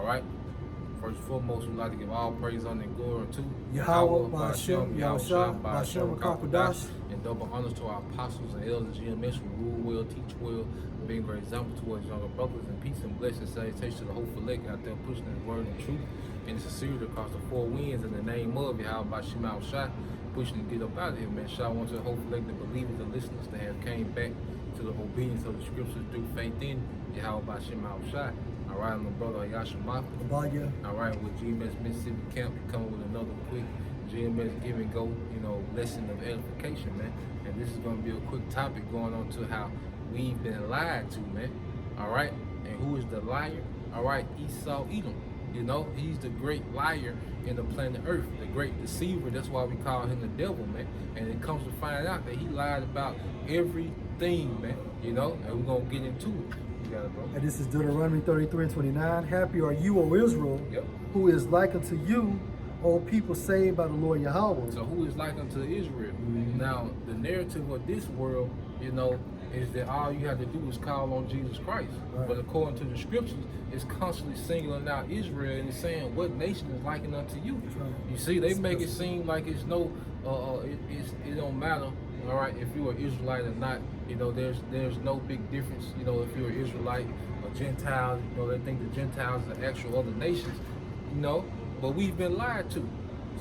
right? First and foremost, we'd like to give all praise, honor, and glory to Yahweh, Ba'ashem, Yahushua, Ba'ashem, Kakwadash. and double honors to our apostles and elders, GMS, who rule well, teach well, and being a great example towards younger brothers, and peace and blessing, salutation to the whole elect out there pushing his word and truth and sincerity across the four winds in the name of Yahweh, Ba'ashem, Yahushua, pushing to get up out of here, man. Shout out to the whole elect, the believers, the listeners that have came back to the obedience of the scriptures through faith in Yahweh, Ba'ashem, Yahushua. All right, my brother Yashima. All right, with GMS Mississippi Camp, coming with another quick GMS give and go, lesson of edification, man. And this is going to be a quick topic going on to how we've been lied to, man. All right, and who is the liar? All right, Esau Edom. He's the great liar in the planet Earth, the great deceiver. That's why we call him the devil, man. And it comes to find out that he lied about everything, man. And we're going to get into it. And this is Deuteronomy 33:29. Happy are you, O Israel, Yep. who is like unto you, O people saved by the Lord Yahweh. So who is like unto Israel? Now, the narrative of this world, is that all you have to do is call on Jesus Christ. Right. But according to the scriptures, it's constantly singling out Israel and it's saying, what nation is likened unto you? Right. You see, they make it seem like it's no, it don't matter. All right, if you're an Israelite or not, there's no big difference. If you're an Israelite or Gentile, they think the Gentiles are actual other nations, but we've been lied to.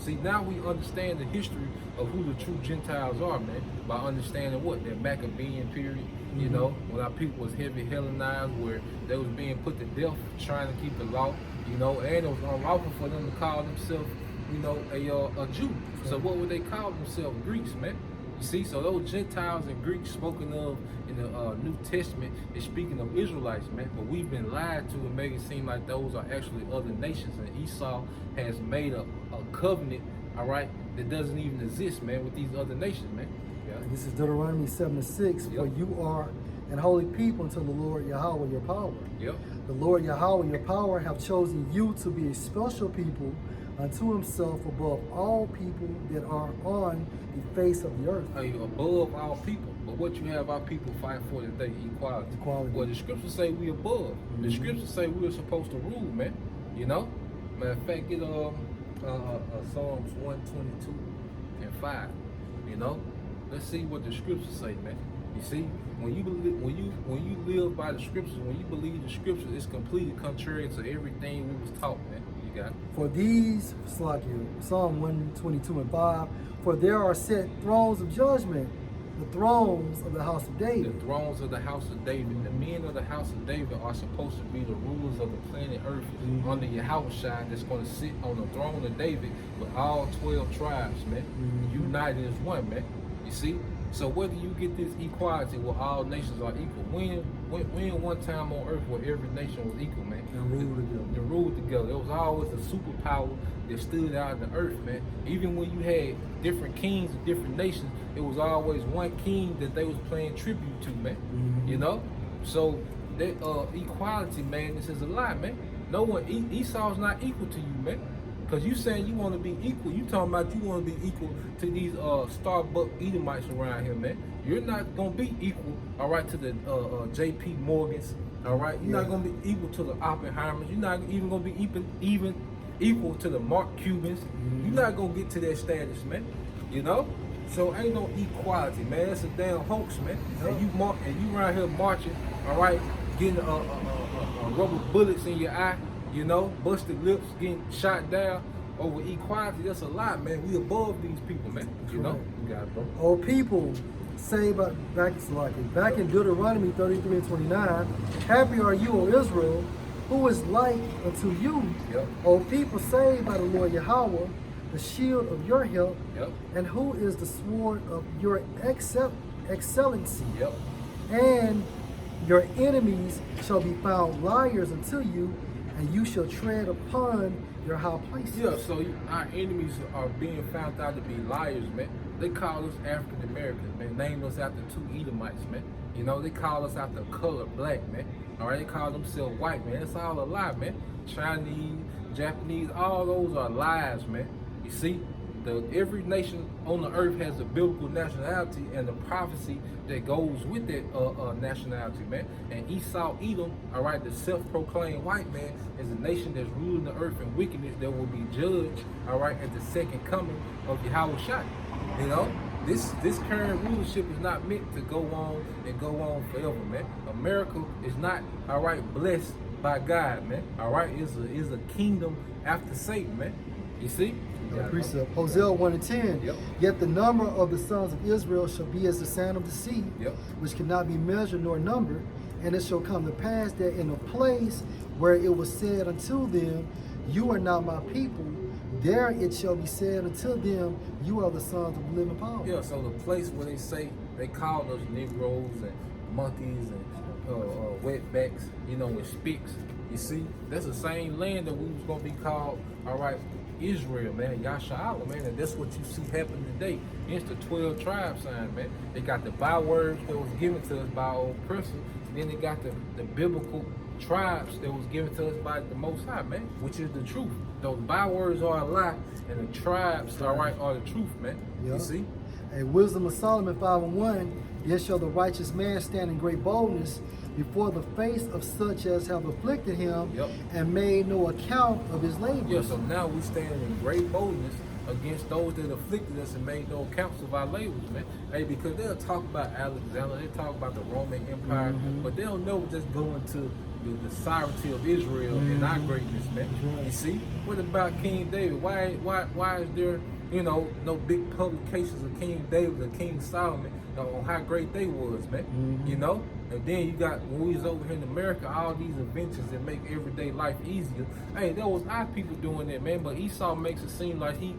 See, now we understand the history of who the true Gentiles are, man, by understanding what their Maccabean period, when our people was heavy Hellenized, where they was being put to death trying to keep the law, and it was unlawful for them to call themselves, a Jew. So what would they call themselves? Greeks, man. You see, so those Gentiles and Greeks spoken of in the New Testament is speaking of Israelites, man. But we've been lied to and make it seem like those are actually other nations. And Esau has made a covenant, all right, that doesn't even exist, man, with these other nations, man. Yeah. And this is Deuteronomy 7:6. Yep. For you are an holy people unto the Lord Yahweh your power. Yep. The Lord Yahweh your power have chosen you to be a special people unto himself above all people that are on the face of the earth. Above all people. But what you have our people fight for today, equality. Well, the scriptures say we above. The scriptures say we're supposed to rule, man. Matter of fact, get Psalms 122 and 5. Let's see what the scriptures say, man. You see, when you live by the scriptures, when you believe the scriptures, it's completely contrary to everything we was taught, man. You got it. For these, Psalm 122 and 5, for there are set thrones of judgment, the thrones of the house of David. The thrones of the house of David. The men of the house of David are supposed to be the rulers of the planet Earth under Yahushua that's going to sit on the throne of David with all 12 tribes, man. United as one, man. You see? So whether you get this equality where all nations are equal, when one time on earth where every nation was equal, man. And ruled together. There was always a superpower that stood out in the earth, man. Even when you had different kings of different nations, it was always one king that they was paying tribute to, man. So that equality, man, this is a lie, man. No one, Esau's not equal to you, man. Because you saying you want to be equal. You talking about you want to be equal to these Starbucks Edomites around here, man. You're not going to be equal, all right, to the J.P. Morgans, all right? You're not going to be equal to the Oppenheimers. You're not even going to be even equal to the Mark Cubans. You're not going to get to that status, man. So ain't no equality, man. It's a damn hoax, man. And you around here marching, all right, getting rubber bullets in your eye. Busted lips, getting shot down over equality. That's a lie, man. We above these people, man. You got it, bro. O people, saved back in Deuteronomy 33 and 29, happy are you, O Israel, who is like unto you, O people saved by the Lord Yahweh, the shield of your help, and who is the sword of your excellency. And your enemies shall be found liars unto you, and you shall tread upon your high places. Yeah, so our enemies are being found out to be liars, man. They call us African Americans, man. Named us after 2 Edomites, man. They call us after color black, man. All right, they call themselves white, man. It's all a lie, man. Chinese, Japanese, all those are lies, man. You see? every nation on the earth has a biblical nationality and the prophecy that goes with that nationality, man. And Esau, Edom, all right, the self-proclaimed white man, is a nation that's ruling the earth in wickedness that will be judged, all right, at the second coming of Yahweh Shai. You know, this current rulership is not meant to go on and go on forever, man. America is not, all right, blessed by God, man. All right, is a kingdom after Satan, man. You see? Precept. Hosea 1:10. Yep. Yet the number of the sons of Israel shall be as the sand of the sea, Yep. which cannot be measured nor numbered. And it shall come to pass that in a place where it was said unto them, you are not my people, there it shall be said unto them, you are the sons of the living power. Yeah, so the place where they say they call us Negroes and monkeys and wetbacks, you know, and spicks, you see, that's the same land that we was gonna be called, all right, Israel, man, Yasha'Allah, man, and that's what you see happening today. It's the 12 tribe sign, man. They got the bywords that was given to us by our oppressors, then they got the biblical tribes that was given to us by the Most High, man, which is the truth. Those bywords are a lie, and the tribes, all right, are the truth, man. Yeah. You see? A Wisdom of Solomon 5:1, yet shall the righteous man stand in great boldness before the face of such as have afflicted him, Yep. and made no account of his labors. Yeah, so now we stand in great boldness against those that afflicted us and made no accounts of our labors, man. Hey, because they'll talk about Alexander, they talk about the Roman Empire, but they'll never just go into the sovereignty of Israel and our greatness, man. You see? What about King David? Why is there, you know, no big publications of King David or King Solomon on how great they was, man? You know? And then you got, when we was over here in America, all these inventions that make everyday life easier. Hey, that was our people doing that, man. But Esau makes it seem like he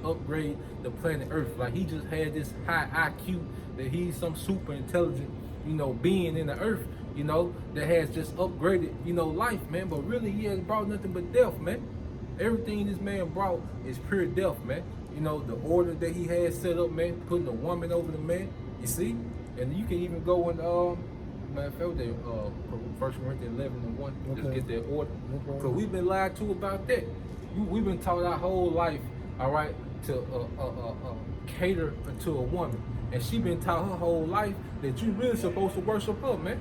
upgraded the planet Earth. Like he just had this high IQ, that he's some super intelligent, you know, being in the earth, you know, that has just upgraded, you know, life, man. But really, he has brought nothing but death, man. Everything this man brought is pure death, man. You know, the order that he had set up, man, putting the woman over the man, you see? And you can even go in, man, I felt that 1 Corinthians 11:1, just get that order. Because we've been lied to about that. We've been taught our whole life, all right, to cater to a woman. And she been taught her whole life that you really supposed to worship her, man.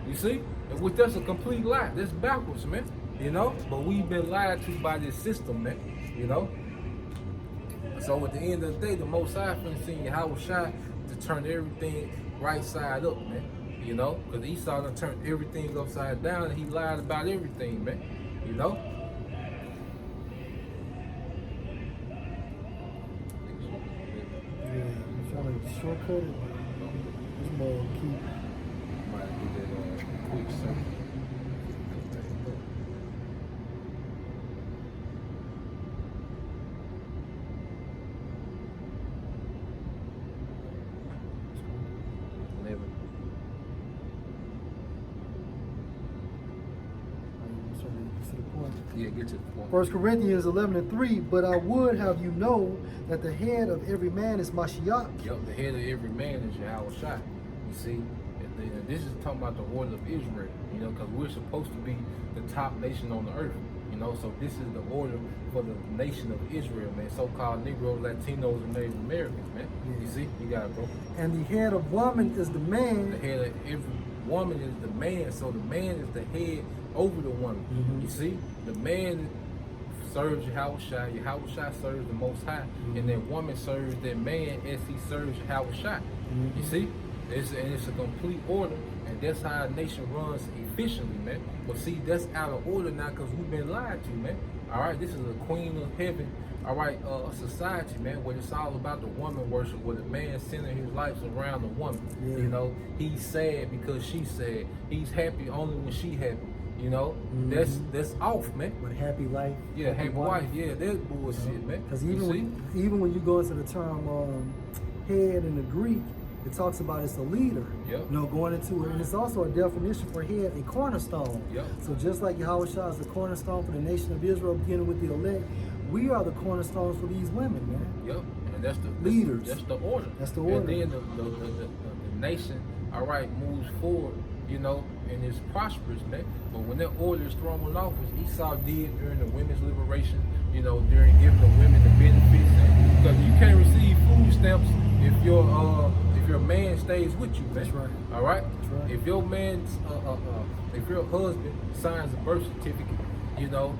You see? And which that's a complete lie. That's backwards, man. You know? But we've been lied to by this system, man. You know? So at the end of the day, the Most High finna send Yahweh Shai to turn everything right side up, man. You know? Because Esau done turned everything upside down and he lied about everything, man. You know? Yeah, I'm trying to shortcut it. It's more key. Might do that quick circle. Yeah, get to the point. 1 Corinthians 11:3, but I would have you know that the head of every man is Mashiach. Yep, the head of every man is Yahweh Shai. You see, and this is talking about the order of Israel, you know, because we're supposed to be the top nation on the earth, you know, so this is the order for the nation of Israel, man, so-called Negroes, Latinos, and Native Americans, man. You see, you got it, bro. And the head of woman is the man. The head of every woman is the man, so the man is the head over the woman. You see, the man serves Yahweh Shai, Yahweh Shai serves the Most High, and that woman serves that man as he serves Yahweh Shai. You see, it's a complete order, and that's how a nation runs efficiently, man. But see, that's out of order now because we've been lied to, man. All right, this is a queen of heaven, all right, society, man, where it's all about the woman worship, where the man centering his life around the woman. You know, he's sad because she's sad. He's happy only when she happy. You know, that's off, man. With happy life. Yeah, happy wife. Yeah, that's bullshit, man. Because even when you go into the term head in the Greek, it talks about it's a leader. Yep. You know, going into it, and it's also a definition for head, a cornerstone. Yep. So just like Yahweh Shai is the cornerstone for the nation of Israel, beginning with the elect, we are the cornerstones for these women, man. Yep, and that's the leaders. That's the order. That's the order. And then the nation, all right, moves forward. you know, and it's prosperous, man. But when that order is thrown off, as Esau did during the women's liberation, you know, during giving the women the benefits, and because you can't receive food stamps if your man stays with you, man. That's right. All right. That's right. If your man's if your husband signs a birth certificate, you know,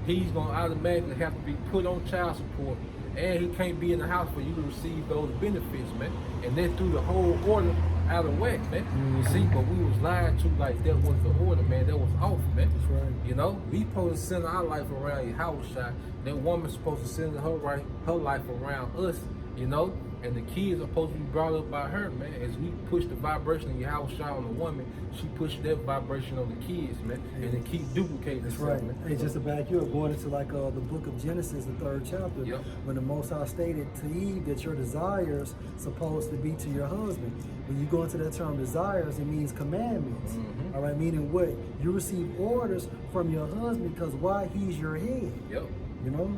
he's gonna automatically have to be put on child support, and he can't be in the house for you to receive those benefits, man. And then threw the whole order out of whack, man. You see, but we was lied to like that was the order, man. That was off, man. That's right. You know, we supposed to center our life around your house shot. That woman's supposed to center her life around us, you know. And the kids are supposed to be brought up by her, man. As we push the vibration in your house shot on the woman, she pushed that vibration on the kids, man. And it keep duplicating. That's itself, right. man. Hey, just to back you up, going into like the book of Genesis, the 3rd chapter, Yep. when the Most High stated to Eve that your desires supposed to be to your husband. When you go into that term desires, it means commandments. Mhm. All right, meaning what? You receive orders from your husband because why? He's your head. Yep. You know?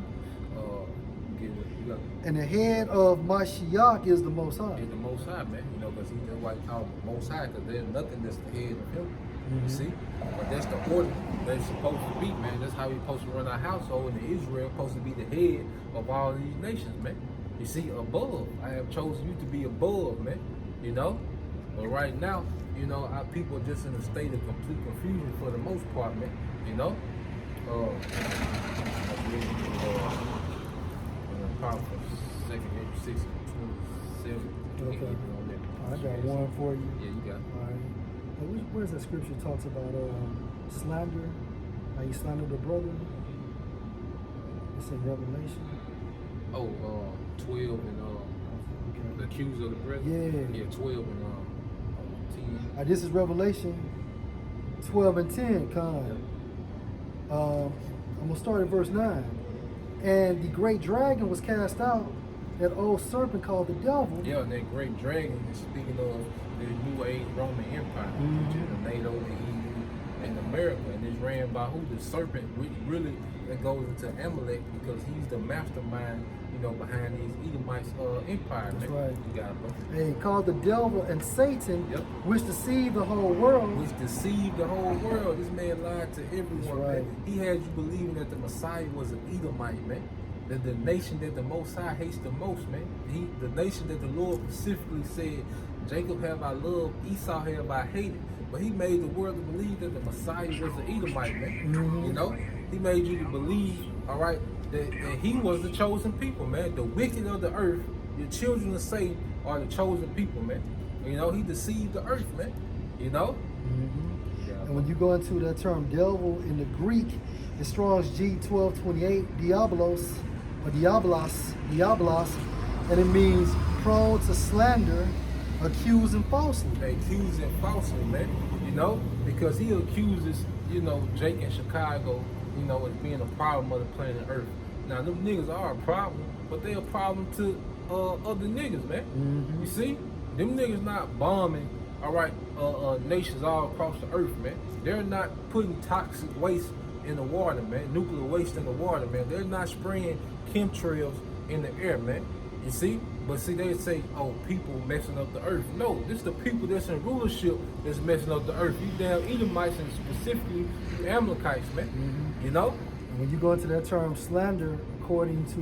Get it. You got And the head of Mashiach is the Most High. He's the Most High, man. You know, because that's why he called him Most High, because there's nothing that's the head of him. You see? But that's the order that it's supposed to be, man. That's how we're supposed to run our household, and Israel supposed to be the head of all these nations, man. You see, above. I have chosen you to be above, man. You know? But right now, you know, our people are just in a state of complete confusion for the most part, man. You know? Powerful. 2nd Age 6, 27. Okay. I got one for you. Yeah, you got it. All right. Now, where's that scripture talks about slander? How you slander the brother? It's in Revelation. Oh, 12 and the accused of the brethren. Yeah. Yeah, 12 and 10. This is Revelation 12 and 10, Con. I'm gonna start at verse 9. And the great dragon was cast out, that old serpent called the devil. Yeah, and that great dragon is speaking of the New Age Roman Empire, which is the NATO, the EU, and America. And it's ran by who? The serpent, which really that goes into Amalek, because he's the mastermind, you know, behind these Edomites empire. That's man. right. You got it, bro. And he called the devil and Satan, Yep. which deceived the whole world. Which deceived the whole world. This man lied to everyone, That's right. man. He had you believing that the Messiah was an Edomite, man. That the nation that the Most High hates the most, man. The nation that the Lord specifically said, Jacob have I loved, Esau have I hated. But he made the world to believe that the Messiah was an Edomite, man. You know? He made you to believe, all right, that he was the chosen people, man. The wicked of the earth, the children of Satan are the chosen people, man. You know, he deceived the earth, man. You know? Yeah. And when you go into that term devil in the Greek, it's Strong's G1228, diabolos, or diabolos, and it means prone to slander, accusing falsely. They accuse him falsely, man. You know, because he accuses, you know, Jake in Chicago, you know, as being a problem of the planet Earth. Now, them niggas are a problem, but they a problem to other niggas, man. You see, them niggas not bombing, all right, nations all across the earth, man. They're not putting toxic waste in the water, man. Nuclear waste in the water, man. They're not spraying chemtrails in the air, man. You see? But see, they say, oh, people messing up the earth. No, this is the people that's in rulership that's messing up the earth. You damn Edomites and specifically you Amalekites, man. You know? And when you go into that term slander, according to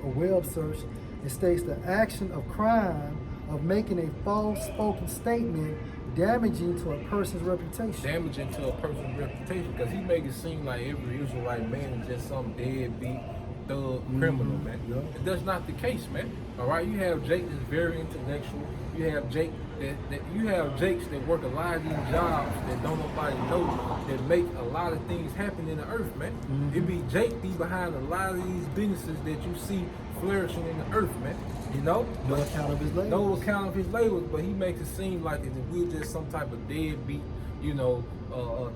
a web search, it states the action of crime of making a false spoken statement damaging to a person's reputation. Damaging to a person's reputation, because he make it seem like every Israelite man is just some deadbeat thug criminal, man. Yeah. And that's not the case, man. All right, you have Jake that's very intellectual. You have Jake that you have Jakes that work a lot of these jobs that don't nobody know, that make a lot of things happen in the earth, man. It be Jake be behind a lot of these businesses that you see flourishing in the earth, man. You know? No account of his labors. No account of his labors, but he makes it seem like as if we're just some type of deadbeat, you know,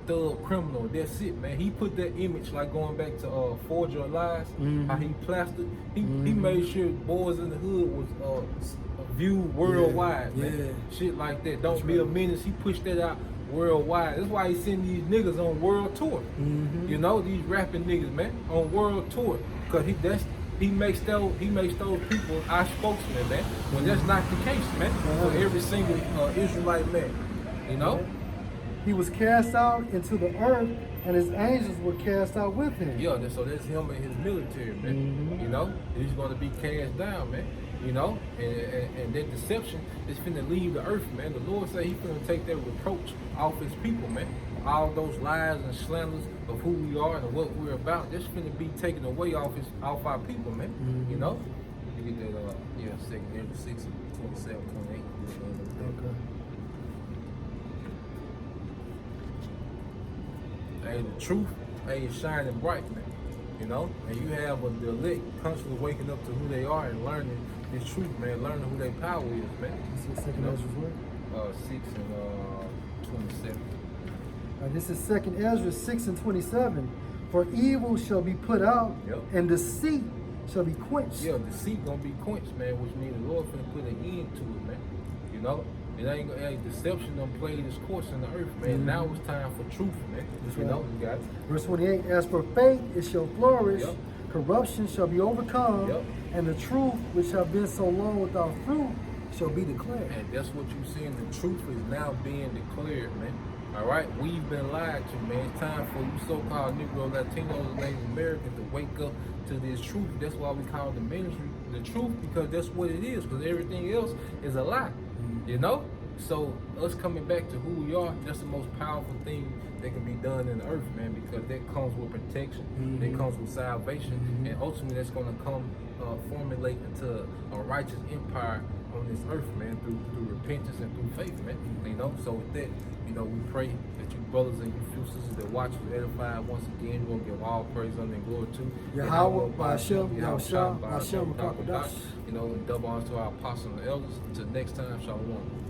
thug criminal. That's it, man. He put that image, like going back to Forge Your Lies, how he plastered. He made sure Boys in the Hood was viewed worldwide, man. Shit like that. Don't be a menace. He pushed that out worldwide. That's why he send these niggas on world tour. You know, these rapping niggas, man, on world tour, cause he makes those people our spokesman, man. When that's not the case, man. For every single Israelite man, you know. He was cast out into the earth, and his angels were cast out with him. Yeah, so that's him and his military, man. You know, he's going to be cast down, man. You know, and that deception is finna leave the earth, man. The Lord said He's finna take that reproach off His people, man. All those lies and slanders of who we are and what we're about, that's finna be taken away off our people, man. You know, you get that, Second Ezra 6, 27, 28. Okay. Hey, the truth, is shining bright, man. You know, and you have the elect constantly waking up to who they are and learning this truth, man. Learning who their power is, man. This is Second Ezra's word. 6 and 27. This is Second Ezra 6 and 27. For evil shall be put out, and deceit shall be quenched. Yeah, deceit gonna be quenched, man, which means the Lord finna put an end to it, man. You know? It ain't gonna deception done played its course in the earth, man. Now it's time for truth, man. You know, you got it. Verse 28, as for faith, it shall flourish, corruption shall be overcome, and the truth which have been so long without fruit shall be declared. And that's what you seeing. The truth is now being declared, man. All right, we've been lied to, man. It's time for you so-called Negro, Latinos, and Native Americans to wake up to this truth. That's why we call the ministry the truth, because that's what it is. Because everything else is a lie, you know. So us coming back to who we are, that's the most powerful thing that can be done in the earth, man. Because that comes with protection, that comes with salvation, and ultimately that's going to come formulate into a righteous empire on this earth, man, through repentance and through faith, man. You know, so with that, you know, we pray that you brothers and you few sisters that watch was edified once again. We'll give all praise, honor, and glory to Yahweh, Ba'ashem, Yahushua, Ba'ashem, you know, and double honor to our apostles and elders. Until next time, shalom.